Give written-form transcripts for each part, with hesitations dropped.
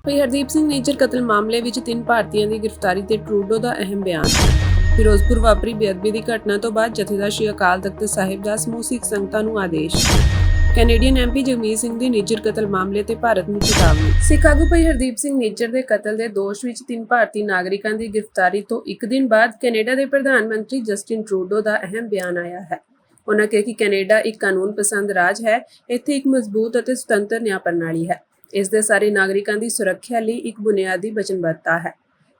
ਭਾਈ ਹਰਦੀਪ ਸਿੰਘ ਨਿੱਜਰ ਕਤਲ ਮਾਮਲੇ ਵਿੱਚ 3 ਭਾਰਤੀਆਂ ਦੀ ਗ੍ਰਿਫਤਾਰੀ ਤੇ ਟਰੂਡੋ ਦਾ ਅਹਿਮ ਬਿਆਨ। ਫਿਰੋਜ਼ਪੁਰ ਵਾਪਰੀ ਬੇਅਦਬੀ ਦੀ ਘਟਨਾ ਤੋਂ ਬਾਅਦ ਜਥੇਦਾਰ ਸ਼੍ਰੀ ਅਕਾਲ ਤਖਤ ਸਾਹਿਬ ਦਾ ਸਮੂਹ ਸਿੱਖ ਸੰਗਤਾਂ ਨੂੰ ਆਦੇਸ਼। ਕੈਨੇਡੀਅਨ ਐਮਪੀ ਜਗਮੀਤ ਸਿੰਘ ਦੀ ਨਿੱਜਰ ਕਤਲ ਮਾਮਲੇ ਤੇ ਭਾਰਤ ਨੂੰ ਚੇਤਾਵਨੀ। ਸਿੱਖ ਆਗੂ ਭਾਈ ਹਰਦੀਪ ਸਿੰਘ ਨਿੱਜਰ ਦੇ ਕਤਲ ਦੇ ਦੋਸ਼ ਵਿੱਚ 3 ਭਾਰਤੀ ਨਾਗਰਿਕਾਂ ਦੀ ਗ੍ਰਿਫਤਾਰੀ ਤੋਂ ਇੱਕ ਦਿਨ ਬਾਅਦ ਕੈਨੇਡਾ ਦੇ ਪ੍ਰਧਾਨ ਮੰਤਰੀ ਜਸਟਿਨ ਟਰੂਡੋ ਦਾ ਅਹਿਮ ਬਿਆਨ ਆਇਆ ਹੈ। ਉਨ੍ਹਾਂ ਕਿਹਾ ਕਿ ਕੈਨੇਡਾ ਇੱਕ ਕਾਨੂੰਨ ਪਸੰਦ ਰਾਜ ਹੈ। ਇੱਥੇ ਇੱਕ ਮਜ਼ਬੂਤ ਅਤੇ ਸੁਤੰਤਰ ਨਿਆਂ ਪ੍ਰਣਾਲੀ ਹੈ। ਇਸ ਦੇ ਸਾਰੇ ਨਾਗਰਿਕਾਂ ਦੀ ਸੁਰੱਖਿਆ ਲਈ ਇੱਕ ਬੁਨਿਆਦੀ ਵਚਨਬੱਧਤਾ ਹੈ।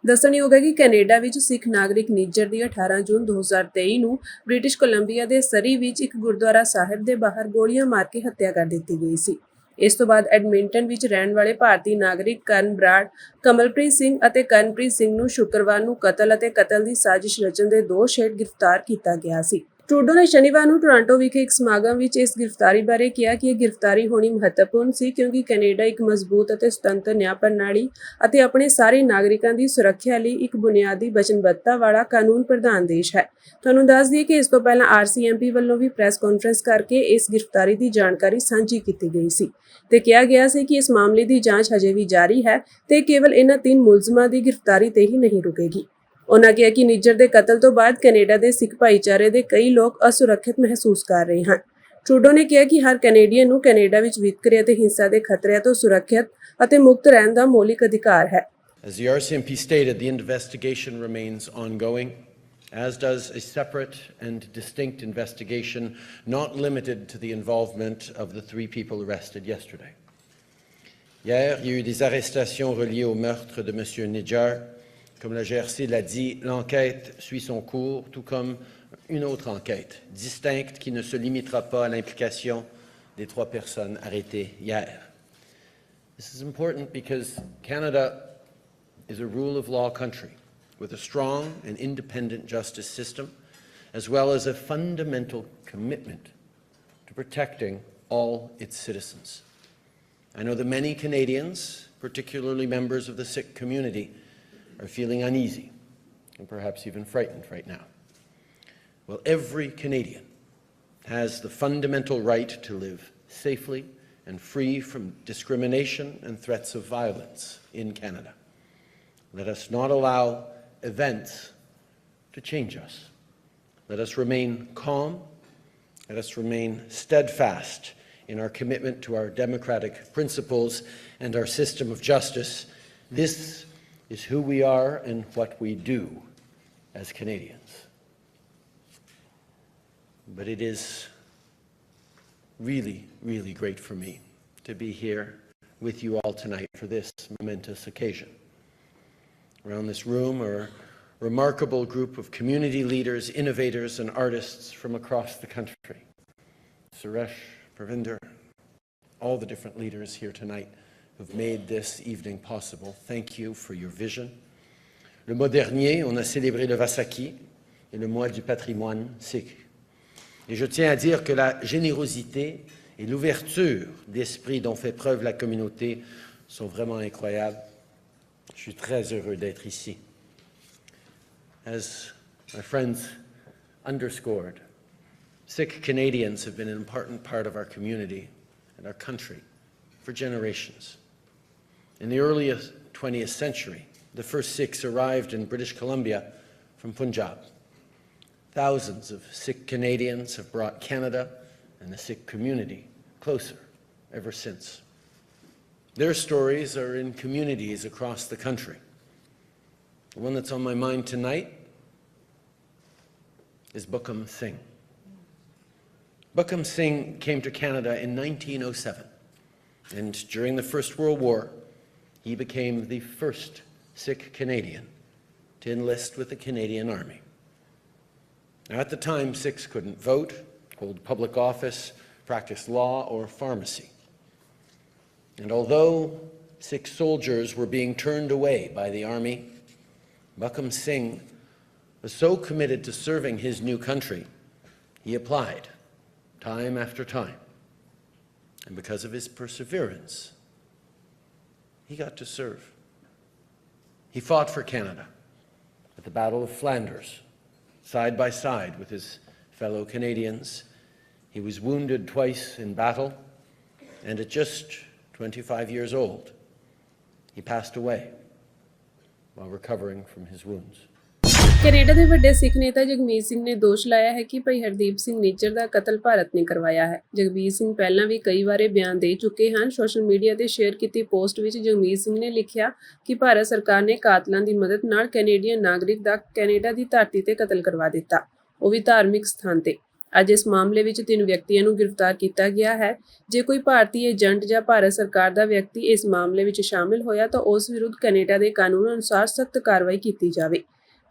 ਦੱਸਣਯੋਗ ਹੈ ਕਿ ਕੈਨੇਡਾ ਵਿੱਚ ਸਿੱਖ ਨਾਗਰਿਕ ਨਿੱਜਰ ਦੀ 18 ਜੂਨ 2023 ਨੂੰ ਬ੍ਰਿਟਿਸ਼ ਕੋਲੰਬੀਆ ਦੇ ਸਰੀ ਵਿੱਚ ਇੱਕ ਗੁਰਦੁਆਰਾ ਸਾਹਿਬ ਦੇ ਬਾਹਰ ਗੋਲੀਆਂ ਮਾਰ ਕੇ ਹੱਤਿਆ ਕਰ ਦਿੱਤੀ ਗਈ ਸੀ। ਇਸ ਤੋਂ ਬਾਅਦ ਐਡਮਿੰਟਨ ਵਿੱਚ ਰਹਿਣ ਵਾਲੇ ਭਾਰਤੀ ਨਾਗਰਿਕ ਕਰਨ ਬਰਾੜ, ਕਮਲਪ੍ਰੀਤ ਸਿੰਘ ਅਤੇ ਕਰਨਪ੍ਰੀਤ ਸਿੰਘ ਨੂੰ ਸ਼ੁੱਕਰਵਾਰ ਨੂੰ ਕਤਲ ਅਤੇ ਕਤਲ ਦੀ ਸਾਜ਼ਿਸ਼ ਰਚਣ ਦੇ ਦੋਸ਼ ਹੇਠ ਗ੍ਰਿਫਤਾਰ ਕੀਤਾ ਗਿਆ ਸੀ। ਟਰੂਡੋ ਨੇ ਸ਼ਨੀਵਾਰ ਨੂੰ ਟੋਰਾਂਟੋ ਵਿਖੇ ਇੱਕ ਸਮਾਗਮ ਵਿੱਚ ਇਸ ਗ੍ਰਿਫਤਾਰੀ ਬਾਰੇ ਕਿਹਾ ਕਿ ਇਹ ਗ੍ਰਿਫਤਾਰੀ ਹੋਣੀ ਮਹੱਤਵਪੂਰਨ ਸੀ ਕਿਉਂਕਿ ਕੈਨੇਡਾ ਇੱਕ ਮਜ਼ਬੂਤ ਅਤੇ ਸੁਤੰਤਰ ਨਿਆਂ ਪ੍ਰਣਾਲੀ ਅਤੇ ਆਪਣੇ ਸਾਰੇ ਨਾਗਰਿਕਾਂ ਦੀ ਸੁਰੱਖਿਆ ਲਈ ਇੱਕ ਬੁਨਿਆਦੀ ਵਚਨਬੱਧਤਾ ਵਾਲਾ ਕਾਨੂੰਨ ਪ੍ਰਧਾਨ ਦੇਸ਼ ਹੈ। ਤੁਹਾਨੂੰ ਦੱਸ ਦਈਏ ਕਿ ਇਸ ਤੋਂ ਪਹਿਲਾਂ ਆਰਸੀਐਮਪੀ ਵੱਲੋਂ ਵੀ ਪ੍ਰੈਸ ਕਾਨਫਰੰਸ ਕਰਕੇ ਇਸ ਗ੍ਰਿਫਤਾਰੀ ਦੀ ਜਾਣਕਾਰੀ ਸਾਂਝੀ ਕੀਤੀ ਗਈ ਸੀ ਤੇ ਕਿਹਾ ਗਿਆ ਸੀ ਕਿ ਇਸ ਮਾਮਲੇ ਦੀ ਜਾਂਚ ਹਜੇ ਵੀ ਜਾਰੀ ਹੈ ਤੇ ਕੇਵਲ ਇਹਨਾਂ 3 ਮੁਲਜ਼ਮਾਂ ਦੀ ਗ੍ਰਿਫਤਾਰੀ ਤੇ ਹੀ ਨਹੀਂ ਰੁਕੇਗੀ। ਉਨ੍ਹਾਂ ਕਿਹਾ ਕਿ ਨਿੱਜਰ ਦੇ ਕਤਲ ਤੋਂ ਬਾਅਦ ਕੈਨੇਡਾ ਦੇ ਸਿੱਖ ਭਾਈਚਾਰੇ ਦੇ ਕਈ ਲੋਕ ਅਸੁਰੱਖਿਅਤ ਮਹਿਸੂਸ ਕਰ ਰਹੇ ਹਨ। ਟਰੂਡੋ ਨੇ ਕਿਹਾ ਕਿ ਹਰ ਕੈਨੇਡੀਅਨ ਨੂੰ ਕੈਨੇਡਾ ਵਿੱਚ ਵਿਤਕਰੇ ਅਤੇ ਹਿੰਸਾ ਦੇ ਖਤਰਿਆਂ ਤੋਂ ਸੁਰੱਖਿਅਤ ਅਤੇ ਮੁਕਤ ਰਹਿਣ ਦਾ ਮੌਲਿਕ ਅਧਿਕਾਰ ਹੈ। As the RCMP stated, the investigation remains ongoing, as does a separate and distinct investigation not limited to the involvement of the 3 people arrested yesterday. Hier, il y a eu des arrestations reliées au meurtre de M. Nidjar. Comme la GRC l'a dit, l'enquête suit son cours, tout comme une autre enquête distincte qui ne se limitera pas à l'implication des 3 personnes arrêtées hier. This is important because Canada is a rule of law country with a strong and independent justice system, as well as a fundamental commitment to protecting all its citizens. I know that many Canadians, particularly members of the Sikh community, are feeling uneasy and perhaps even frightened right now. Well, every Canadian has the fundamental right to live safely and free from discrimination and threats of violence in Canada. Let us not allow events to change us. Let us remain calm. Let us remain steadfast in our commitment to our democratic principles and our system of justice. This is who we are and what we do as Canadians. But it is really, really great for me to be here with you all tonight for this momentous occasion. Around this room are a remarkable group of community leaders, innovators, and artists from across the country. Suresh, Pravinder, all the different leaders here tonight who've made this evening possible. Thank you for your vision. Le mois dernier, on a célébré le Vaisakhi et le mois du patrimoine sikh. Et je tiens à dire que la générosité et l'ouverture d'esprit dont fait preuve la communauté sont vraiment incroyables. Je suis très heureux d'être ici. As my friends underscored, Sikh Canadians have been an important part of our community and our country for generations. In the early 20th century, the first Sikhs arrived in British Columbia from Punjab. Thousands of Sikh Canadians have brought Canada and the Sikh community closer ever since. Their stories are in communities across the country. The one that's on my mind tonight is Bukam Singh. Bukam Singh came to Canada in 1907, and during the First World War, he became the first Sikh Canadian to enlist with the Canadian Army. Now, at the time, Sikhs couldn't vote, hold public office, practice law, or pharmacy. And although Sikh soldiers were being turned away by the army, Bukam Singh was so committed to serving his new country, he applied time after time. And because of his perseverance, he got to serve. He fought for Canada at the Battle of Flanders, side by side with his fellow Canadians. He was wounded twice in battle, and at just 25 years old, He passed away while recovering from his wounds. Canada ਦੇ ਵੱਡੇ ਸਿੱਖ ਨੇਤਾ ਜਗਮੀਤ ਸਿੰਘ ਨੇ ਦੋਸ਼ ਲਾਇਆ ਹੈ ਕਿ ਭਾਈ ਹਰਦੀਪ ਸਿੰਘ ਨਿੱਜਰ ਦਾ ਕਤਲ ਭਾਰਤ ਨੇ ਕਰਵਾਇਆ ਹੈ। ਜਗਮੀਤ ਸਿੰਘ ਪਹਿਲਾਂ ਵੀ ਕਈ ਵਾਰੇ ਬਿਆਨ ਦੇ ਚੁੱਕੇ ਹਨ। ਸੋਸ਼ਲ ਮੀਡੀਆ ਤੇ ਸ਼ੇਅਰ ਕੀਤੀ ਪੋਸਟ ਵਿੱਚ ਜਗਮੀਤ ਸਿੰਘ ਨੇ ਲਿਖਿਆ ਕਿ ਭਾਰਤ ਸਰਕਾਰ ਨੇ ਕਾਤਲਾਂ ਦੀ ਮਦਦ ਨਾਲ ਕੈਨੇਡੀਅਨ ਨਾਗਰਿਕ ਦਾ ਕੈਨੇਡਾ ਦੀ ਧਰਤੀ ਤੇ ਕਤਲ ਕਰਵਾ ਦਿੱਤਾ, ਉਹ ਵੀ ਧਾਰਮਿਕ ਸਥਾਨ ਤੇ। ਅੱਜ ਇਸ ਮਾਮਲੇ ਵਿੱਚ 3 ਵਿਅਕਤੀਆਂ ਨੂੰ ਗ੍ਰਿਫਤਾਰ ਕੀਤਾ ਗਿਆ ਹੈ। ਜੇ ਕੋਈ ਭਾਰਤੀ ਏਜੰਟ ਜਾਂ ਭਾਰਤ ਸਰਕਾਰ ਦਾ ਵਿਅਕਤੀ ਇਸ ਮਾਮਲੇ ਵਿੱਚ ਸ਼ਾਮਿਲ ਹੋਇਆ ਤਾਂ ਉਸ ਵਿਰੁੱਧ ਕੈਨੇਡਾ ਦੇ ਕਾਨੂੰਨ ਅਨੁਸਾਰ ਸਖਤ ਕਾਰਵਾਈ ਕੀਤੀ ਜਾਵੇ।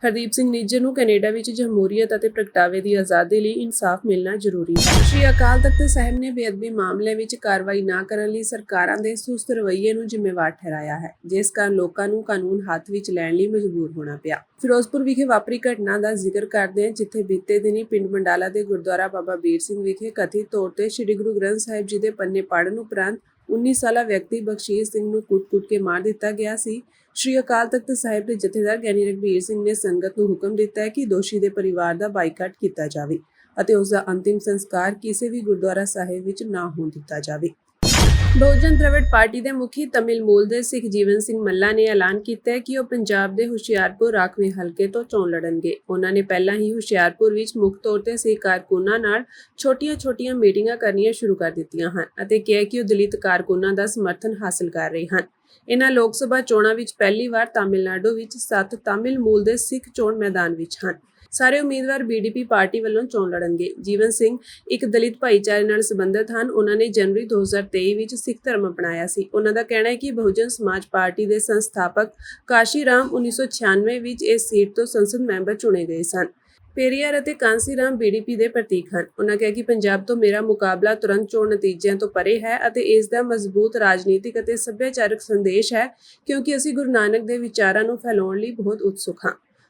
ਹਰਦੀਪ ਸਿੰਘ ਨਿੱਜਰ ਨੂੰ ਕੈਨੇਡਾ ਵਿੱਚ ਜਮਹੂਰੀਅਤ ਅਤੇ ਪ੍ਰਗਟਾਵੇ ਦੀ ਆਜ਼ਾਦੀ ਲਈ ਇਨਸਾਫ ਮਿਲਣਾ ਜ਼ਰੂਰੀ ਹੈ। ਸ਼੍ਰੀ ਅਕਾਲ ਤਖਤ ਸਾਹਿਬ ਨੇ ਬੇਅਦਬੀ ਮਾਮਲੇ ਵਿੱਚ ਕਾਰਵਾਈ ਨਾ ਕਰਨ ਲਈ ਸਰਕਾਰਾਂ ਦੇ ਸੁਸਤ ਰਵੱਈਏ ਨੂੰ ਜ਼ਿੰਮੇਵਾਰ ਠਹਿਰਾਇਆ ਹੈ, ਜਿਸ ਕਾਰਨ ਲੋਕਾਂ ਨੂੰ ਕਾਨੂੰਨ ਹੱਥ ਵਿੱਚ ਲੈਣ ਲਈ ਮਜਬੂਰ ਹੋਣਾ ਪਿਆ। ਫਿਰੋਜ਼ਪੁਰ ਵਿਖੇ ਵਾਪਰੀ ਘਟਨਾ ਦਾ ਜ਼ਿਕਰ ਕਰਦੇ ਹਾਂ, ਜਿੱਥੇ ਬੀਤੇ ਦਿਨੀ ਪਿੰਡ ਮੰਡਾਲਾ ਦੇ ਗੁਰਦੁਆਰਾ ਬਾਬਾ ਵੀਰ ਸਿੰਘ ਵਿਖੇ ਕਥਿਤ ਤੌਰ ਤੇ ਸ੍ਰੀ ਗੁਰੂ ਗ੍ਰੰਥ ਸਾਹਿਬ ਜੀ ਦੇ ਪੰਨੇ ਪਾੜਨ ਉਪਰੰਤ 19 ਸਾਲਾ ਵਿਅਕਤੀ ਬਖਸ਼ੀਸ਼ ਸਿੰਘ ਨੂੰ ਕੁੱਟ-ਕੁੱਟ ਕੇ ਮਾਰ ਦਿੱਤਾ ਗਿਆ ਸੀ। ਸ਼੍ਰੀ ਅਕਾਲ ਤਖਤ ਸਾਹਿਬ ਦੇ ਜਥੇਦਾਰ ਗਿਆਨੀ ਰਘਬੀਰ ਸਿੰਘ ਨੇ ਸੰਗਤ ਨੂੰ ਹੁਕਮ ਦਿੱਤਾ ਹੈ ਕਿ ਦੋਸ਼ੀ ਦੇ ਪਰਿਵਾਰ ਦਾ ਬਾਈਕਾਟ ਕੀਤਾ ਜਾਵੇ ਅਤੇ ਉਸ ਦਾ ਅੰਤਿਮ ਸੰਸਕਾਰ ਕਿਸੇ ਵੀ ਗੁਰਦੁਆਰਾ ਸਾਹਿਬ ਵਿੱਚ ਨਾ ਹੋਣ ਦਿੱਤਾ ਜਾਵੇ। ਬਹੁਜਨ ਦ੍ਰਵਿੜ ਪਾਰਟੀ ਦੇ ਮੁਖੀ ਤਮਿਲ ਮੂਲ ਦੇ ਸਿੱਖ ਜੀਵਨ ਸਿੰਘ ਮੱਲਾ ਨੇ ਐਲਾਨ ਕੀਤਾ ਹੈ ਕਿ ਉਹ ਪੰਜਾਬ ਦੇ ਹੁਸ਼ਿਆਰਪੁਰ ਰਾਖਵੇਂ ਹਲਕੇ ਤੋਂ ਚੋਣ ਲੜਨਗੇ। ਉਹਨਾਂ ਨੇ ਪਹਿਲਾਂ ਹੀ ਹੁਸ਼ਿਆਰਪੁਰ ਵਿੱਚ ਮੁੱਖ ਤੌਰ ਤੇ ਸਿੱਖ ਕਾਰਕੁਨਾਂ ਨਾਲ ਛੋਟੀਆਂ-ਛੋਟੀਆਂ ਮੀਟਿੰਗਾਂ ਕਰਨੀਆਂ ਸ਼ੁਰੂ ਕਰ ਦਿੱਤੀਆਂ ਹਨ ਅਤੇ ਕਿਹਾ ਕਿ ਉਹ ਦਲਿਤ ਕਾਰਕੁਨਾਂ ਦਾ ਸਮਰਥਨ ਹਾਸਲ ਕਰ ਰਹੇ ਹਨ। ਇਹਨਾਂ ਲੋਕ ਸਭਾ ਚੋਣਾਂ ਵਿੱਚ ਪਹਿਲੀ ਵਾਰ ਤਾਮਿਲਨਾਡੂ ਵਿੱਚ 7 ਤਾਮਿਲ ਮੂਲ ਦੇ ਸਿੱਖ ਚੋਣ ਮੈਦਾਨ ਵਿੱਚ ਹਨ। ਸਾਰੇ ਉਮੀਦਵਾਰ ਬੀਡੀਪੀ ਪਾਰਟੀ ਵੱਲੋਂ ਚੋਣ ਲੜਨਗੇ। ਜੀਵਨ ਸਿੰਘ ਇੱਕ ਦਲਿਤ ਭਾਈਚਾਰੇ ਨਾਲ ਸੰਬੰਧਿਤ ਹਨ। ਉਹਨਾਂ ਨੇ ਜਨਵਰੀ 2023 ਵਿੱਚ ਸਿੱਖ ਧਰਮ ਅਪਣਾਇਆ ਸੀ। ਉਹਨਾਂ ਦਾ ਕਹਿਣਾ ਹੈ ਕਿ ਬਹੁਜਨ ਸਮਾਜ ਪਾਰਟੀ ਦੇ ਸੰਸਥਾਪਕ ਕਾਸ਼ੀ ਰਾਮ 1996 ਵਿੱਚ ਇਸ ਸੀਟ ਤੋਂ ਸੰਸਦ ਮੈਂਬਰ ਚੁਣੇ ਗਏ ਸਨ। ਪੇਰੀਆਰ ਅਤੇ ਕਾਂਸੀ ਰਾਮ ਬੀਡੀਪੀ ਦੇ ਪ੍ਰਤੀਕ ਹਨ। ਉਹਨਾਂ ਕਿਹਾ ਕਿ ਪੰਜਾਬ ਤੋਂ ਮੇਰਾ ਮੁਕਾਬਲਾ ਤੁਰੰਤ ਚੋਣ ਨਤੀਜਿਆਂ ਤੋਂ ਪਰੇ ਹੈ ਅਤੇ ਇਸ ਦਾ ਮਜ਼ਬੂਤ ਰਾਜਨੀਤਿਕ ਅਤੇ ਸੱਭਿਆਚਾਰਕ ਸੰਦੇਸ਼ ਹੈ, ਕਿਉਂਕਿ ਅਸੀਂ ਗੁਰੂ ਨਾਨਕ ਦੇ ਵਿਚਾਰਾਂ ਨੂੰ ਫੈਲਾਉਣ ਲਈ ਬਹੁਤ ਉਤਸੁਕ ਹਾਂ।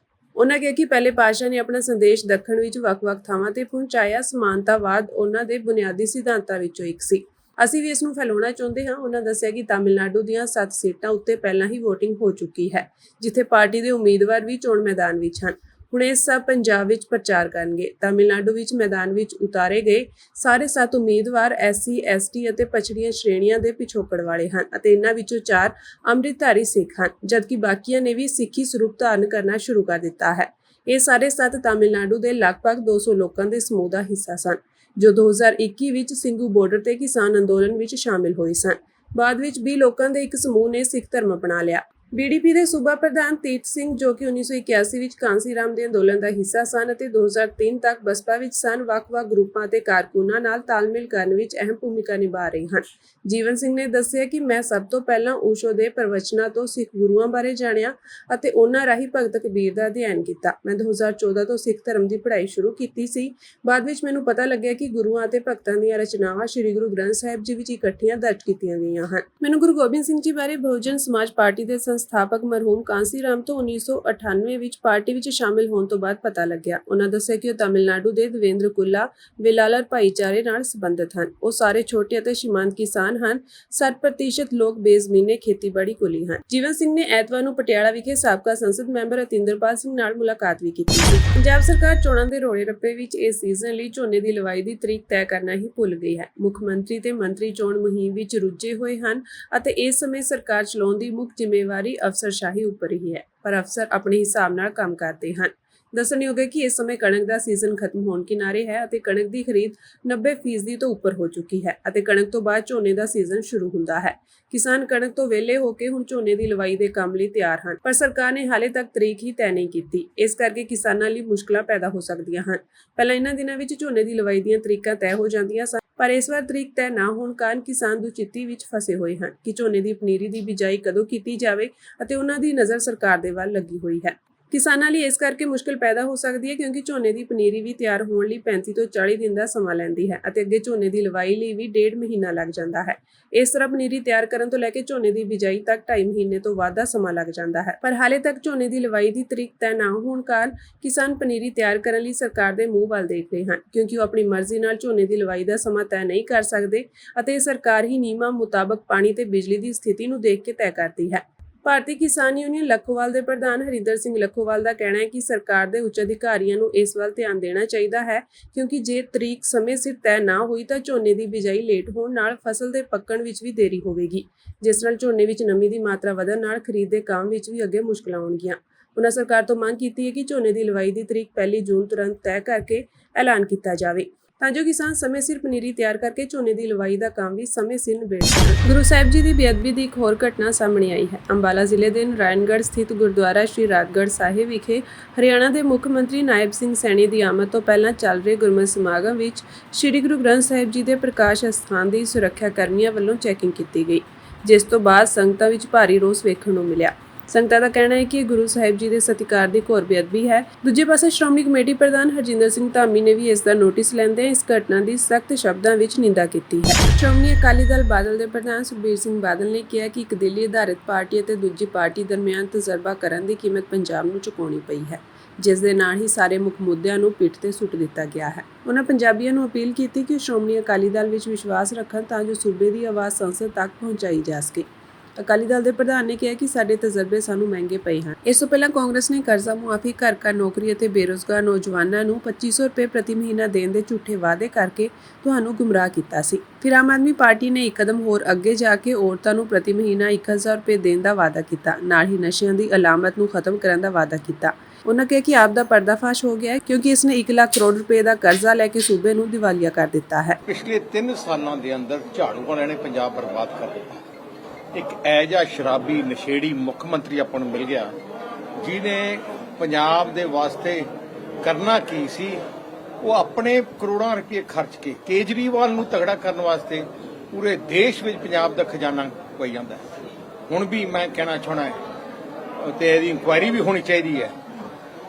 ਉਹਨਾਂ ਕਿਹਾ ਕਿ ਪਹਿਲੇ ਪਾਤਸ਼ਾਹ ਨੇ ਆਪਣਾ ਸੰਦੇਸ਼ ਦੱਖਣ ਵਿੱਚ ਵੱਖ-ਵੱਖ ਥਾਵਾਂ ਤੇ ਪਹੁੰਚਾਇਆ। ਸਮਾਨਤਾਵਾਦ ਉਹਨਾਂ ਦੇ ਬੁਨਿਆਦੀ ਸਿਧਾਂਤਾਂ ਵਿੱਚੋਂ ਇੱਕ ਸੀ। ਅਸੀਂ ਵੀ ਇਸ ਨੂੰ ਫੈਲਾਉਣਾ ਚਾਹੁੰਦੇ ਹਾਂ। ਉਹਨਾਂ ਦੱਸਿਆ ਕਿ ਤਾਮਿਲਨਾਡੂ ਦੀਆਂ 7 ਸੀਟਾਂ ਉੱਤੇ ਪਹਿਲਾਂ ਹੀ VOTING ਹੋ ਚੁੱਕੀ ਹੈ, ਜਿੱਥੇ ਪਾਰਟੀ ਦੇ ਉਮੀਦਵਾਰ ਵੀ ਚੋਣ ਮੈਦਾਨ ਵਿੱਚ ਹਨ। ਹੁਣ ਇਹ ਸਭ ਪੰਜਾਬ ਵਿੱਚ ਪ੍ਰਚਾਰ ਕਰਨਗੇ। ਤਾਮਿਲਨਾਡੂ ਵਿੱਚ ਮੈਦਾਨ ਵਿੱਚ ਉਤਾਰੇ ਗਏ ਸਾਰੇ 7 ਉਮੀਦਵਾਰ SC, ST ਅਤੇ ਪਛੜੀਆਂ ਸ਼੍ਰੇਣੀਆਂ ਦੇ ਪਿਛੋਕੜ ਵਾਲੇ ਹਨ ਅਤੇ ਇਹਨਾਂ ਵਿੱਚੋਂ 4 ਅੰਮ੍ਰਿਤਧਾਰੀ ਸਿੱਖ ਹਨ, ਜਦਕਿ ਬਾਕੀਆਂ ਨੇ ਵੀ ਸਿੱਖੀ ਸਰੂਪ ਧਾਰਨ ਕਰਨਾ ਸ਼ੁਰੂ ਕਰ ਦਿੱਤਾ ਹੈ। ਇਹ ਸਾਰੇ 7 ਤਾਮਿਲਨਾਡੂ ਦੇ ਲਗਭਗ 200 ਲੋਕਾਂ ਦੇ ਸਮੂਹ ਦਾ ਹਿੱਸਾ ਸਨ, ਜੋ 2021 ਵਿੱਚ ਸਿੰਘੂ ਬਾਰਡਰ ਤੇ ਕਿਸਾਨ ਅੰਦੋਲਨ ਵਿੱਚ ਸ਼ਾਮਿਲ ਹੋਏ ਸਨ। ਬਾਅਦ ਵਿੱਚ 20 ਲੋਕਾਂ ਦੇ ਇੱਕ ਸਮੂਹ ਨੇ ਸਿੱਖ ਧਰਮ ਅਪਣਾ ਲਿਆ। ਬੀਡੀਪੀ ਦੇ ਸੂਬਾ ਪ੍ਰਧਾਨ ਤੀਰਥ ਸਿੰਘ, ਜੋ ਕਿ 1981 ਵਿੱਚ ਕਾਂਸੀ ਰਾਮ ਦੇ ਅੰਦੋਲਨ ਦਾ ਹਿੱਸਾ ਸਨ ਅਤੇ 2003 ਤੱਕ ਬਸਪਾ ਵਿੱਚ ਸਨ, ਵੱਖ-ਵੱਖ ਗਰੁੱਪਾਂ ਅਤੇ ਕਾਰਕੁਨਾਂ ਨਾਲ ਤਾਲਮੇਲ ਕਰਨ ਵਿੱਚ ਅਹਿਮ ਭੂਮਿਕਾ ਨਿਭਾ ਰਹੇ ਹਨ। ਜੀਵਨ ਸਿੰਘ ਨੇ ਦੱਸਿਆ ਕਿ ਮੈਂ ਸਭ ਤੋਂ ਪਹਿਲਾਂ ਓਸ਼ੋ ਦੇ ਪ੍ਰਵਚਨਾਂ ਤੋਂ ਸਿੱਖ ਗੁਰੂਆਂ ਬਾਰੇ ਜਾਣਿਆ ਅਤੇ ਉਹਨਾਂ ਰਾਹੀਂ ਭਗਤ ਕਬੀਰ ਦਾ ਅਧਿਐਨ ਕੀਤਾ। ਮੈਂ 2014 ਤੋਂ ਸਿੱਖ ਧਰਮ ਦੀ ਪੜ੍ਹਾਈ ਸ਼ੁਰੂ ਕੀਤੀ ਸੀ। ਬਾਅਦ ਵਿੱਚ ਮੈਨੂੰ ਪਤਾ ਲੱਗਿਆ ਕਿ ਗੁਰੂਆਂ ਅਤੇ ਭਗਤਾਂ ਦੀਆਂ ਰਚਨਾਵਾਂ ਸ੍ਰੀ ਗੁਰੂ ਗ੍ਰੰਥ ਸਾਹਿਬ ਜੀ ਵਿੱਚ ਇਕੱਠੀਆਂ ਦਰਜ ਕੀਤੀਆਂ ਗਈਆਂ ਹਨ। ਮੈਨੂੰ ਗੁਰੂ ਗੋਬਿੰਦ ਸਿੰਘ ਜੀ ਬਾਰੇ ਬਹੁਜਨ ਸਮਾਜ ਪਾਰਟੀ ਦੇ ਸੰਸਥਾਪਕ ਮਰਹੂਮ ਕਾਂਸੀ ਰਾਮ ਤੋਂ 1998 ਵਿੱਚ ਪਾਰਟੀ ਵਿੱਚ ਸ਼ਾਮਿਲ ਹੋਣ ਤੋਂ ਬਾਅਦ ਪਤਾ ਲੱਗਿਆ। ਉਹਨਾਂ ਦੱਸਿਆ ਕਿ ਉਹ ਤਾਮਿਲਨਾਡੂ ਦੇ ਦਵੇਂਦਰ ਕੁੱਲਾ ਵੇਲਾਲਰ ਭਾਈਚਾਰੇ ਨਾਲ ਸੰਬੰਧਿਤ ਹਨ। ਉਹ ਸਾਰੇ ਛੋਟੇ ਅਤੇ ਸੀਮਾਂਤ ਕਿਸਾਨ ਹਨ। 60% ਲੋਕ ਬੇਜ਼ਮੀਨੇ ਖੇਤੀਬਾੜੀ ਕੁਲੀ ਹਨ। ਜੀਵਨ ਸਿੰਘ ਨੇ ਐਤਵਾਰ ਨੂੰ ਪਟਿਆਲਾ ਵਿਖੇ ਸਾਬਕਾ ਸੰਸਦ ਮੈਂਬਰ ਅਤਿੰਦਰਪਾਲ ਸਿੰਘ ਨਾਲ ਮੁਲਾਕਾਤ ਵੀ ਕੀਤੀ ਸੀ। ਪੰਜਾਬ ਸਰਕਾਰ ਚੋਣਾਂ ਦੇ ਰੋਲੇ ਰੱਪੇ ਵਿੱਚ ਇਸ ਸੀਜ਼ਨ ਲਈ ਝੋਨੇ ਦੀ ਲਵਾਈ ਦੀ ਤਰੀਕ ਤੈਅ ਕਰਨਾ ਹੀ ਭੁੱਲ ਗਈ ਹੈ। ਮੁੱਖ ਮੰਤਰੀ ਤੇ ਮੰਤਰੀ ਚੋਣ ਮੁਹਿੰਮ ਵਿੱਚ ਰੁੱਝੇ ਹੋਏ ਹਨ ਅਤੇ ਇਸ ਸਮੇਂ ਸਰਕਾਰ ਚਲਾਉਣ ਦੀ ਮੁੱਖ ਜ਼ਿੰਮੇਵਾਰੀ ਅਫਸਰਸ਼ਾਹੀ ਉੱਪਰ ਹੀ ਹੈ, ਪਰ ਅਫਸਰ ਆਪਣੇ ਹਿਸਾਬ ਨਾਲ ਕੰਮ ਕਰਦੇ ਹਨ। ਦੱਸਣਯੋਗ ਹੈ ਕਿ ਇਸ ਸਮੇਂ ਕਣਕ ਦਾ ਸੀਜ਼ਨ ਖਤਮ ਹੋਣ ਕਿਨਾਰੇ ਹੈ ਅਤੇ ਕਣਕ ਦੀ ਖਰੀਦ 90% ਤੋਂ ਉੱਪਰ ਹੋ ਚੁੱਕੀ ਹੈ ਅਤੇ ਕਣਕ ਤੋਂ ਬਾਅਦ ਝੋਨੇ ਦਾ ਸੀਜ਼ਨ ਸ਼ੁਰੂ ਹੁੰਦਾ ਹੈ। ਕਿਸਾਨ ਕਣਕ ਤੋਂ ਵਿਹਲੇ ਹੋ ਕੇ ਹੁਣ ਝੋਨੇ ਦੀ ਲਵਾਈ ਦੇ ਕੰਮ ਲਈ ਤਿਆਰ ਹਨ, ਪਰ ਸਰਕਾਰ ਨੇ ਹਾਲੇ ਤੱਕ ਤਰੀਕ ਹੀ ਤੈਅ ਨਹੀਂ ਕੀਤੀ। ਇਸ ਕਰਕੇ ਕਿਸਾਨਾਂ ਲਈ ਮੁਸ਼ਕਲਾਂ ਪੈਦਾ ਹੋ ਸਕਦੀਆਂ ਹਨ। ਪਹਿਲਾਂ ਇਹਨਾਂ ਦਿਨਾਂ ਵਿੱਚ ਝੋਨੇ ਦੀ ਲਵਾਈ ਦੀਆਂ ਤਰੀਕਾਂ ਤੈਅ ਹੋ ਜਾਂਦੀਆਂ ਸਨ, ਪਰ ਇਸ ਵਾਰ ਤਰੀਕ ਤੈਅ ਨਾ ਹੋਣ ਕਾਰਨ ਕਿਸਾਨ ਦੁਚਿੱਤੀ ਵਿੱਚ ਫਸੇ ਹੋਏ ਹਨ ਕਿ ਝੋਨੇ ਦੀ ਪਨੀਰੀ ਦੀ ਬਿਜਾਈ ਕਦੋਂ ਕੀਤੀ ਜਾਵੇ ਅਤੇ ਉਹਨਾਂ ਦੀ ਨਜ਼ਰ ਸਰਕਾਰ ਦੇ ਵੱਲ ਲੱਗੀ ਹੋਈ ਹੈ। ਕਿਸਾਨਾਂ ਲਈ ਇਸ ਕਰਕੇ ਮੁਸ਼ਕਲ ਪੈਦਾ ਹੋ ਸਕਦੀ ਹੈ ਕਿਉਂਕਿ ਝੋਨੇ ਦੀ ਪਨੀਰੀ ਵੀ ਤਿਆਰ ਹੋਣ ਲਈ 35 ਤੋਂ 40 ਦਿਨ ਦਾ ਸਮਾਂ ਲੈਂਦੀ ਹੈ ਅਤੇ ਅੱਗੇ ਝੋਨੇ ਦੀ ਲਵਾਈ ਲਈ ਵੀ 1.5 ਮਹੀਨਾ ਲੱਗ ਜਾਂਦਾ ਹੈ। ਇਸ ਤਰ੍ਹਾਂ ਪਨੀਰੀ ਤਿਆਰ ਕਰਨ ਤੋਂ ਲੈ ਕੇ ਝੋਨੇ ਦੀ ਬਿਜਾਈ ਤੱਕ 2.5 ਮਹੀਨੇ ਤੋਂ ਵੱਧ ਦਾ ਸਮਾਂ ਲੱਗ ਜਾਂਦਾ ਹੈ। ਪਰ ਹਾਲੇ ਤੱਕ ਝੋਨੇ ਦੀ ਲਵਾਈ ਦੀ ਤਰੀਕ ਤੈਅ ਨਾ ਹੋਣ ਕਾਰਨ ਕਿਸਾਨ ਪਨੀਰੀ ਤਿਆਰ ਕਰਨ ਲਈ ਸਰਕਾਰ ਦੇ ਮੂੰਹ ਵੱਲ ਦੇਖ ਰਹੇ ਹਨ, ਕਿਉਂਕਿ ਉਹ ਆਪਣੀ ਮਰਜ਼ੀ ਨਾਲ ਝੋਨੇ ਦੀ ਲਵਾਈ ਦਾ ਸਮਾਂ ਤੈਅ ਨਹੀਂ ਕਰ ਸਕਦੇ ਅਤੇ ਸਰਕਾਰ ਹੀ ਨਿਯਮਾਂ ਮੁਤਾਬਕ ਪਾਣੀ ਤੇ ਬਿਜਲੀ ਦੀ ਸਥਿਤੀ ਨੂੰ ਦੇਖ ਕੇ ਤੈਅ ਕਰਦੀ ਹੈ। ਭਾਰਤੀ ਕਿਸਾਨ ਯੂਨੀਅਨ ਲੱਖੋਵਾਲ ਦੇ ਪ੍ਰਧਾਨ ਹਰਿੰਦਰ ਸਿੰਘ ਲੱਖੋਵਾਲ ਦਾ ਕਹਿਣਾ ਹੈ ਕਿ ਸਰਕਾਰ ਦੇ ਉੱਚ ਅਧਿਕਾਰੀਆਂ ਨੂੰ ਇਸ ਵੱਲ ਧਿਆਨ ਦੇਣਾ ਚਾਹੀਦਾ ਹੈ ਕਿਉਂਕਿ ਜੇ ਤਰੀਕ ਸਮੇਂ ਸਿਰ ਤੈਅ ਨਾ ਹੋਈ ਤਾਂ ਝੋਨੇ ਦੀ ਬਿਜਾਈ ਲੇਟ ਹੋਣ ਨਾਲ ਫਸਲ ਦੇ ਪੱਕਣ ਵਿੱਚ ਵੀ ਦੇਰੀ ਹੋਵੇਗੀ, ਜਿਸ ਨਾਲ ਝੋਨੇ ਵਿੱਚ ਨਮੀ ਦੀ ਮਾਤਰਾ ਵਧਣ ਨਾਲ ਖਰੀਦ ਦੇ ਕੰਮ ਵਿੱਚ ਵੀ ਅੱਗੇ ਮੁਸ਼ਕਲਾਂ ਆਉਣਗੀਆਂ। ਉਨ੍ਹਾਂ ਸਰਕਾਰ ਤੋਂ ਮੰਗ ਕੀਤੀ ਹੈ ਕਿ ਝੋਨੇ ਦੀ ਲਵਾਈ ਦੀ ਤਰੀਕ 1 ਜੂਨ ਤੁਰੰਤ ਤੈਅ ਕਰਕੇ ਐਲਾਨ ਕੀਤਾ ਜਾਵੇ ਤਾਂ ਜੋ ਕਿਸਾਨ ਸਮੇਂ ਸਿਰ ਪਨੀਰੀ ਤਿਆਰ ਕਰਕੇ ਝੋਨੇ ਦੀ ਲਵਾਈ ਦਾ ਕੰਮ ਵੀ ਸਮੇਂ ਸਿਰ ਨਿਬੇੜ ਸਕਣ। ਗੁਰੂ ਸਾਹਿਬ ਜੀ ਦੀ ਬੇਅਦਬੀ ਦੀ ਇੱਕ ਹੋਰ ਘਟਨਾ ਸਾਹਮਣੇ ਆਈ ਹੈ। ਅੰਬਾਲਾ ਜ਼ਿਲ੍ਹੇ ਦੇ ਨਾਰਾਇਣਗੜ੍ਹ ਸਥਿਤ ਗੁਰਦੁਆਰਾ ਸ਼੍ਰੀ ਰਾਜਗੜ੍ਹ ਸਾਹਿਬ ਵਿਖੇ ਹਰਿਆਣਾ ਦੇ ਮੁੱਖ ਮੰਤਰੀ ਨਾਇਬ ਸਿੰਘ ਸੈਣੀ ਦੀ ਆਮਦ ਤੋਂ ਪਹਿਲਾਂ ਚੱਲ ਰਹੇ ਗੁਰਮਤਿ ਸਮਾਗਮ ਵਿੱਚ ਸ਼੍ਰੀ ਗੁਰੂ ਗ੍ਰੰਥ ਸਾਹਿਬ ਜੀ ਦੇ ਪ੍ਰਕਾਸ਼ ਅਸਥਾਨ ਦੀ ਸੁਰੱਖਿਆ ਕਰਮੀਆਂ ਵੱਲੋਂ ਚੈਕਿੰਗ ਕੀਤੀ ਗਈ, ਜਿਸ ਤੋਂ ਬਾਅਦ ਸੰਗਤਾਂ ਵਿੱਚ ਭਾਰੀ ਰੋਸ ਵੇਖਣ ਨੂੰ ਮਿਲਿਆ। ਸੰਗਤਾਂ ਦਾ ਕਹਿਣਾ ਹੈ ਕਿ ਗੁਰੂ ਸਾਹਿਬ ਜੀ ਦੇ ਸਤਿਕਾਰ ਦੀ ਘੋਰ ਬੇਅਦਬੀ ਹੈ। ਦੂਜੇ ਪਾਸੇ ਸ਼੍ਰੋਮਣੀ ਕਮੇਟੀ ਪ੍ਰਧਾਨ ਹਰਜਿੰਦਰ ਸਿੰਘ ਧਾਮੀ ਨੇ ਵੀ ਇਸ ਦਾ ਨੋਟਿਸ ਲੈਂਦੇ ਇਸ ਘਟਨਾ ਦੀ ਸਖਤ ਸ਼ਬਦਾਂ ਵਿੱਚ ਨਿੰਦਾ ਕੀਤੀ ਹੈ। ਸ਼੍ਰੋਮਣੀ ਅਕਾਲੀ ਦਲ ਬਾਦਲ ਦੇ ਪ੍ਰਧਾਨ ਸੁਖਬੀਰ ਸਿੰਘ ਬਾਦਲ ਨੇ ਕਿਹਾ ਕਿ ਇੱਕ ਦਿੱਲੀ ਆਧਾਰਿਤ ਪਾਰਟੀ ਅਤੇ ਦੂਜੀ ਪਾਰਟੀ ਦਰਮਿਆਨ ਤਜਰਬਾ ਕਰਨ ਦੀ ਕੀਮਤ ਪੰਜਾਬ ਨੂੰ ਚੁਕਾਉਣੀ ਪਈ ਹੈ, ਜਿਸ ਦੇ ਨਾਲ ਹੀ ਸਾਰੇ ਮੁੱਖ ਮੁੱਦਿਆਂ ਨੂੰ ਪਿੱਠ ਤੇ ਸੁੱਟ ਦਿੱਤਾ ਗਿਆ ਹੈ। ਉਹਨਾਂ ਪੰਜਾਬੀਆਂ ਨੂੰ ਅਪੀਲ ਕੀਤੀ ਕਿ ਸ਼੍ਰੋਮਣੀ ਅਕਾਲੀ ਦਲ ਵਿੱਚ ਵਿਸ਼ਵਾਸ ਰੱਖਣ ਤਾਂ ਜੋ ਸੂਬੇ ਦੀ ਆਵਾਜ਼ ਸੰਸਦ ਤੱਕ ਪਹੁੰਚਾਈ ਜਾ ਸਕੇ। ਅਕਾਲੀ ਦਲ ਦੇ ਪ੍ਰਧਾਨ ਨੇ ਕਿਹਾ ਕਿ ਸਾਡੇ ਤਜਰਬੇ ਸਾਨੂੰ ਮਹਿੰਗੇ ਪਏ ਹਨ। ਇਸ ਤੋਂ ਪਹਿਲਾਂ ਕਾਂਗਰਸ ਨੇ ਕਰਜ਼ਾ ਮੁਆਫੀ, ਘਰ ਨੌਕਰੀ ਅਤੇ ਬੇਰੁਜ਼ਗਾਰ ਨੌਜਵਾਨਾਂ ਨੂੰ 2500 ਰੁਪਏ ਪ੍ਰਤੀ ਮਹੀਨਾ ਦੇਣ ਦੇ ਝੂਠੇ ਵਾਅਦੇ ਕਰਕੇ ਤੁਹਾਨੂੰ ਗੁੰਮਰਾਹ ਕੀਤਾ ਸੀ। ਫਿਰ ਆਮ ਆਦਮੀ ਪਾਰਟੀ ਨੇ ਇੱਕ ਕਦਮ ਹੋਰ ਅੱਗੇ ਜਾ ਕੇ ਔਰਤਾਂ ਨੂੰ ਪ੍ਰਤੀ ਮਹੀਨਾ 1000 ਰੁਪਏ ਦੇਣ ਦਾ ਵਾਅਦਾ ਕੀਤਾ, ਨਾਲ ਹੀ ਨਸ਼ਿਆਂ ਦੀ ਅਲਾਮਤ ਨੂੰ ਖਤਮ ਕਰਨ ਦਾ ਵਾਅਦਾ ਕੀਤਾ। ਉਹਨਾਂ ਕਿਹਾ ਕਿ ਆਪ ਦਾ ਪਰਦਾਫਾਸ਼ ਹੋ ਗਿਆ ਹੈ ਕਿਉਂਕਿ ਇਸ ਨੇ 1 ਲੱਖ ਕਰੋੜ ਰੁਪਏ ਦਾ ਕਰਜ਼ਾ ਲੈ ਕੇ ਸੂਬੇ ਨੂੰ ਦਿਵਾਲੀਆ ਕਰ ਦਿੱਤਾ ਹੈ। ਪਿਛਲੇ 3 ਸਾਲਾਂ ਦੇ ਅੰਦਰ ਝਾੜੂ ਵਾਲਿਆਂ ਨੇ ਪੰਜਾਬ ਬਰਬਾਦ ਕਰ ਦਿੱਤਾ। ਇੱਕ ਐਜਾ ਸ਼ਰਾਬੀ ਨਸ਼ੇੜੀ ਮੁੱਖ ਮੰਤਰੀ ਆਪਾਂ ਨੂੰ ਮਿਲ ਗਿਆ ਜਿਹਨੇ ਪੰਜਾਬ ਦੇ ਵਾਸਤੇ ਕਰਨਾ ਕੀ ਸੀ, ਉਹ ਆਪਣੇ ਕਰੋੜਾਂ ਰੁਪਏ ਖਰਚ ਕੇ ਕੇਜਰੀਵਾਲ ਨੂੰ ਤਗੜਾ ਕਰਨ ਵਾਸਤੇ ਪੂਰੇ ਦੇਸ਼ ਵਿੱਚ ਪੰਜਾਬ ਦਾ ਖਜ਼ਾਨਾ ਖੋਈ ਜਾਂਦਾ ਹੈ। ਹੁਣ ਵੀ ਮੈਂ ਕਹਿਣਾ ਚਾਹਣਾ ਤੇ ਇਹਦੀ ਇਨਕੁਆਇਰੀ ਵੀ ਹੋਣੀ ਚਾਹੀਦੀ ਹੈ।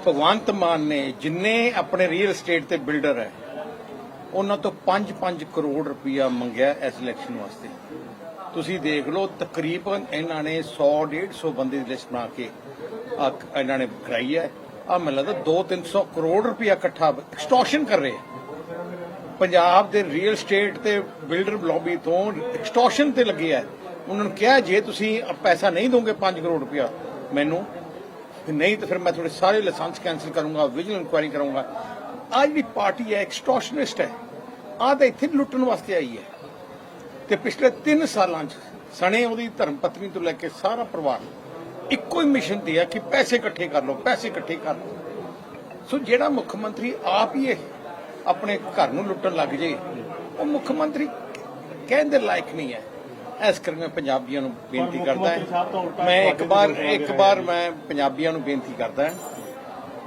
ਭਗਵੰਤ ਮਾਨ ਨੇ ਜਿੰਨੇ ਆਪਣੇ ਰੀਅਲ ਏਸਟੇਟ ਤੇ ਬਿਲਡਰ ਹੈ ਉਹਨਾਂ ਤੋਂ 5-5 ਕਰੋੜ ਰੁਪਇਆ ਮੰਗਿਆ ਇਸ ਇਲੈਕਸ਼ਨ ਵਾਸਤੇ। ਤੁਸੀਂ ਦੇਖ ਲਓ ਤਕਰੀਬਨ ਇਹਨਾਂ ਨੇ 100-150 ਬੰਦੇ ਦੀ ਲਿਸਟ ਬਣਾ ਕੇ ਇਹਨਾਂ ਨੇ ਕਰਾਈ ਹੈ। ਮੈਨੂੰ ਲੱਗਦਾ 200-300 ਕਰੋੜ ਰੁਪਇਆ ਇਕੱਠਾ ਐਕਸਟੋਰਸ਼ਨ ਕਰ ਰਹੇ ਪੰਜਾਬ ਦੇ ਰੀਅਲ ਏਸਟੇਟ ਤੇ ਬਿਲਡਰ ਲੌਬੀ ਤੋਂ ਐਕਸਟੋਰਸ਼ਨ ਤੇ ਲੱਗੇ ਹੈ। ਉਹਨਾਂ ਨੂੰ ਕਿਹਾ ਜੇ ਤੁਸੀਂ ਪੈਸਾ ਨਹੀਂ ਦੋਗੇ 5 ਕਰੋੜ ਰੁਪਇਆ ਮੈਨੂੰ, ਨਹੀਂ ਤਾਂ ਫਿਰ ਮੈਂ ਤੁਹਾਡੇ ਸਾਰੇ ਲਾਇਸੈਂਸ ਕੈਂਸਲ ਕਰੂੰਗਾ, ਵਿਜੀਲੈਂਸ ਇਨਕੁਆਇਰੀ ਕਰੂੰਗਾ। ਆਹ ਜਿਹੜੀ ਪਾਰਟੀ ਹੈ ਐਕਸਟੋਰਸ਼ਨਿਸਟ ਹੈ, ਆਹ ਤਾਂ ਇੱਥੇ ਲੁੱਟਣ ਵਾਸਤੇ ਆਈ ਹੈ। ਤੇ ਪਿਛਲੇ 3 ਸਾਲਾਂ 'ਚ ਸਣੇ ਉਹਦੀ ਧਰਮ ਪਤਨੀ ਤੋਂ ਲੈ ਕੇ ਸਾਰਾ ਪਰਿਵਾਰ ਇੱਕੋ ਹੀ ਮਿਸ਼ਨ ਤੇ ਹੈ ਕਿ ਪੈਸੇ ਇਕੱਠੇ ਕਰ ਲਓ, ਪੈਸੇ ਇਕੱਠੇ ਕਰ ਲਓ। ਸੋ ਜਿਹੜਾ ਮੁੱਖ ਮੰਤਰੀ ਆਪ ਹੀ ਆਪਣੇ ਘਰ ਨੂੰ ਲੁੱਟਣ ਲੱਗ ਜੇ, ਉਹ ਮੁੱਖ ਮੰਤਰੀ ਕਹਿਣ ਦੇ ਲਾਇਕ ਨਹੀਂ ਹੈ। ਇਸ ਕਰਕੇ ਮੈਂ ਪੰਜਾਬੀਆਂ ਨੂੰ ਬੇਨਤੀ ਕਰਦਾ ਮੈਂ ਇੱਕ ਵਾਰ ਮੈਂ ਪੰਜਾਬੀਆਂ ਨੂੰ ਬੇਨਤੀ ਕਰਦਾ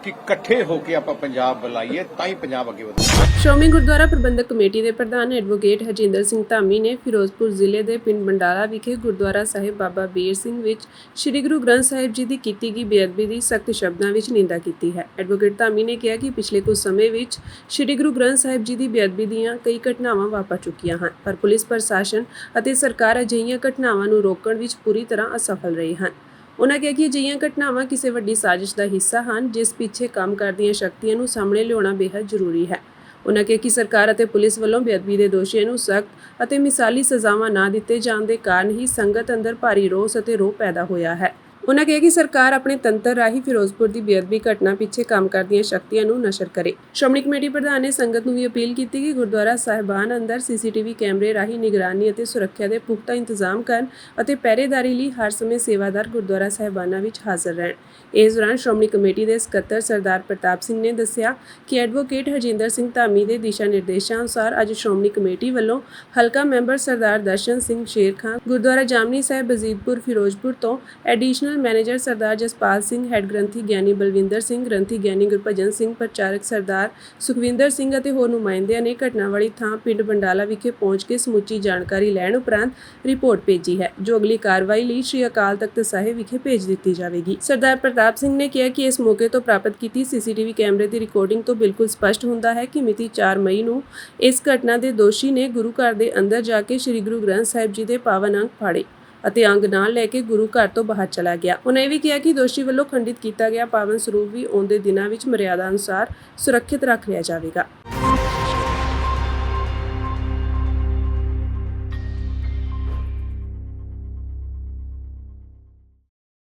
ਕਿ ਇਕੱਠੇ ਹੋ ਕੇ ਆਪਾਂ ਪੰਜਾਬ ਬੁਲਾਈਏ ਤਾਂ ਹੀ ਪੰਜਾਬ ਅੱਗੇ ਵਧੇ। ਸ਼੍ਰੋਮਣੀ ਗੁਰਦੁਆਰਾ ਪ੍ਰਬੰਧਕ ਕਮੇਟੀ ਦੇ ਪ੍ਰਧਾਨ ਐਡਵੋਕੇਟ ਹਰਜਿੰਦਰ ਸਿੰਘ ਧਾਮੀ ਨੇ ਫਿਰੋਜ਼ਪੁਰ ਜ਼ਿਲ੍ਹੇ ਦੇ ਪਿੰਡ ਬੰਡਾਲਾ ਵਿਖੇ ਗੁਰਦੁਆਰਾ ਸਾਹਿਬ ਬਾਬਾ ਬੀਰ ਸਿੰਘ ਵਿੱਚ ਸ੍ਰੀ ਗੁਰੂ ਗ੍ਰੰਥ ਸਾਹਿਬ ਜੀ ਦੀ ਕੀਤੀ ਗਈ ਬੇਅਦਬੀ ਦੀ ਸਖਤ ਸ਼ਬਦਾਂ ਵਿੱਚ ਨਿੰਦਾ ਕੀਤੀ ਹੈ। ਐਡਵੋਕੇਟ ਧਾਮੀ ਨੇ ਕਿਹਾ ਕਿ ਪਿਛਲੇ ਕੁਝ ਸਮੇਂ ਵਿੱਚ ਸ੍ਰੀ ਗੁਰੂ ਗ੍ਰੰਥ ਸਾਹਿਬ ਜੀ ਦੀ ਬੇਅਦਬੀ ਦੀਆਂ ਕਈ ਘਟਨਾਵਾਂ ਵਾਪਰ ਚੁੱਕੀਆਂ ਹਨ, ਪਰ ਪੁਲਿਸ ਪ੍ਰਸ਼ਾਸਨ ਅਤੇ ਸਰਕਾਰ ਅਜਿਹੀਆਂ ਘਟਨਾਵਾਂ ਨੂੰ ਰੋਕਣ ਵਿੱਚ ਪੂਰੀ ਤਰ੍ਹਾਂ ਅਸਫਲ ਰਹੇ ਹਨ। ਉਨ੍ਹਾਂ ਕਿਹਾ ਕਿ ਅਜਿਹੀਆਂ ਘਟਨਾਵਾਂ ਕਿਸੇ ਵੱਡੀ ਸਾਜ਼ਿਸ਼ ਦਾ ਹਿੱਸਾ ਹਨ, ਜਿਸ ਪਿੱਛੇ ਕੰਮ ਕਰਦੀਆਂ ਸ਼ਕਤੀਆਂ ਨੂੰ ਸਾਹਮਣੇ ਲਿਆਉਣਾ ਬੇहद ਜ਼ਰੂਰੀ ਹੈ। ਉਨ੍ਹਾਂ ਕਿਹਾ ਕਿ ਸਰਕਾਰ ਅਤੇ ਪੁਲਿਸ ਵੱਲੋਂ ਬੇਅਦਬੀ ਦੇ ਦੋਸ਼ੀਆਂ ਨੂੰ ਸਖਤ ਅਤੇ ਮਿਸਾਲੀ ਸਜ਼ਾਵਾਂ ਨਾ ਦਿੱਤੇ ਜਾਣ ਦੇ ਕਾਰਨ ਹੀ ਸੰਗਤ ਅੰਦਰ ਭਾਰੀ ਰੋਸ ਅਤੇ ਰੋਹ ਪੈਦਾ ਹੋਇਆ ਹੈ। ਉਨ੍ਹਾਂ ਕਿਹਾ ਕਿ ਸਰਕਾਰ ਆਪਣੇ ਤੰਤਰ ਰਾਹੀਂ ਫਿਰੋਜ਼ਪੁਰ ਦੀ ਬੇਅਦਬੀ ਘਟਨਾ ਪਿੱਛੇ ਕੰਮ ਕਰਦੀਆਂ ਸ਼ਕਤੀਆਂ ਨੂੰ ਨਸ਼ਰ ਕਰੇ। ਸ਼੍ਰੋਮਣੀ ਕਮੇਟੀ ਪ੍ਰਧਾਨ ਨੇ ਸੰਗਤ ਨੂੰ ਵੀ ਅਪੀਲ ਕੀਤੀ ਕਿ ਗੁਰਦੁਆਰਾ ਸਾਹਿਬਾਨ ਅੰਦਰ ਸੀਸੀਟੀਵੀ ਕੈਮਰੇ ਰਾਹੀਂ ਨਿਗਰਾਨੀ ਅਤੇ ਸੁਰੱਖਿਆ ਦੇ ਪੁਖਤਾ ਇੰਤਜ਼ਾਮ ਕਰਨ ਅਤੇ ਪਹਿਰੇਦਾਰੀ ਲਈ ਹਰ ਸਮੇਂ ਸੇਵਾਦਾਰ ਗੁਰਦੁਆਰਾ ਸਾਹਿਬਾਨਾਂ ਵਿੱਚ ਹਾਜ਼ਰ ਰਹਿਣ। ਇਸ ਦੌਰਾਨ ਸ਼੍ਰੋਮਣੀ ਕਮੇਟੀ ਦੇ ਸਕੱਤਰ ਸਰਦਾਰ ਪ੍ਰਤਾਪ ਸਿੰਘ ਨੇ ਦੱਸਿਆ ਕਿ ਐਡਵੋਕੇਟ ਹਰਜਿੰਦਰ ਸਿੰਘ ਧਾਮੀ ਦੇ ਦਿਸ਼ਾ ਨਿਰਦੇਸ਼ਾਂ ਅਨੁਸਾਰ ਅੱਜ ਸ਼੍ਰੋਮਣੀ ਕਮੇਟੀ ਵੱਲੋਂ ਹਲਕਾ ਮੈਂਬਰ ਸਰਦਾਰ ਦਰਸ਼ਨ ਸਿੰਘ ਸ਼ੇਰ ਖਾਨ ਗੁਰਦੁਆਰਾ ਜਾਮਨੀ ਸਾਹਿਬ ਬਜ਼ੀਦਪੁਰ ਫਿਰੋਜ਼ਪੁਰ ਤੋਂ ਐਡੀਸ਼ਨਲ ਮੈਨੇਜਰ ਸਰਦਾਰ ਜਸਪਾਲ ਸਿੰਘ, ਹੈੱਡ ਗ੍ਰੰਥੀ ਗਿਆਨੀ ਬਲਵਿੰਦਰ ਸਿੰਘ, ਗ੍ਰੰਥੀ ਗਿਆਨੀ ਗੁਰਭਜਨ ਸਿੰਘ, ਪ੍ਰਚਾਰਕ ਸਰਦਾਰ ਸੁਖਵਿੰਦਰ ਸਿੰਘ ਅਤੇ ਹੋਰ ਨੁਮਾਇੰਦਿਆਂ ਨੇ ਘਟਨਾ ਵਾਲੀ ਥਾਂ ਪਿੰਡ ਬੰਡਾਲਾ ਵਿਖੇ ਪਹੁੰਚ ਕੇ ਸਮੁੱਚੀ ਜਾਣਕਾਰੀ ਲੈਣ ਉਪਰੰਤ ਰਿਪੋਰਟ ਭੇਜੀ ਹੈ, ਜੋ ਅਗਲੀ ਕਾਰਵਾਈ ਲਈ ਸ੍ਰੀ ਅਕਾਲ ਤਖਤ ਸਾਹਿਬ ਵਿਖੇ ਭੇਜ ਦਿੱਤੀ ਜਾਵੇਗੀ। ਸਰਦਾਰ ਪ੍ਰਤਾਪ ਸਿੰਘ ਨੇ ਕਿਹਾ ਕਿ ਇਸ ਮੌਕੇ ਤੋਂ ਪ੍ਰਾਪਤ ਕੀਤੀ ਸੀਸੀਟੀਵੀ ਕੈਮਰੇ ਦੀ ਰਿਕਾਰਡਿੰਗ ਤੋਂ ਬਿਲਕੁਲ ਸਪਸ਼ਟ ਹੁੰਦਾ ਹੈ ਕਿ ਮਿਤੀ 4 ਮਈ ਨੂੰ ਇਸ ਘਟਨਾ ਦੇ ਦੋਸ਼ੀ ਨੇ ਗੁਰੂ ਘਰ ਦੇ ਅੰਦਰ ਜਾ ਕੇ ਸ੍ਰੀ ਗੁਰੂ ਗ੍ਰੰਥ ਸਾਹਿਬ ਜੀ ਦੇ ਪਾਵਨ ਅੰਗ ਫਾੜੇ ਅਤੇ ਅੰਗ ਨਾਲ ਲੈ ਕੇ ਗੁਰੂ ਘਰ ਤੋਂ ਬਾਹਰ ਚਲਾ ਗਿਆ। ਉਨ੍ਹਾਂ ਇਹ ਵੀ ਕਿਹਾ ਕਿ ਦੋਸ਼ੀ ਵੱਲੋਂ ਖੰਡਿਤ ਕੀਤਾ ਗਿਆ ਪਾਵਨ ਸਰੂਪ ਵੀ ਆਉਂਦੇ ਦਿਨਾਂ ਵਿੱਚ ਮਰਿਆਦਾ ਅਨੁਸਾਰ ਸੁਰੱਖਿਅਤ ਰੱਖ ਲਿਆ ਜਾਵੇਗਾ।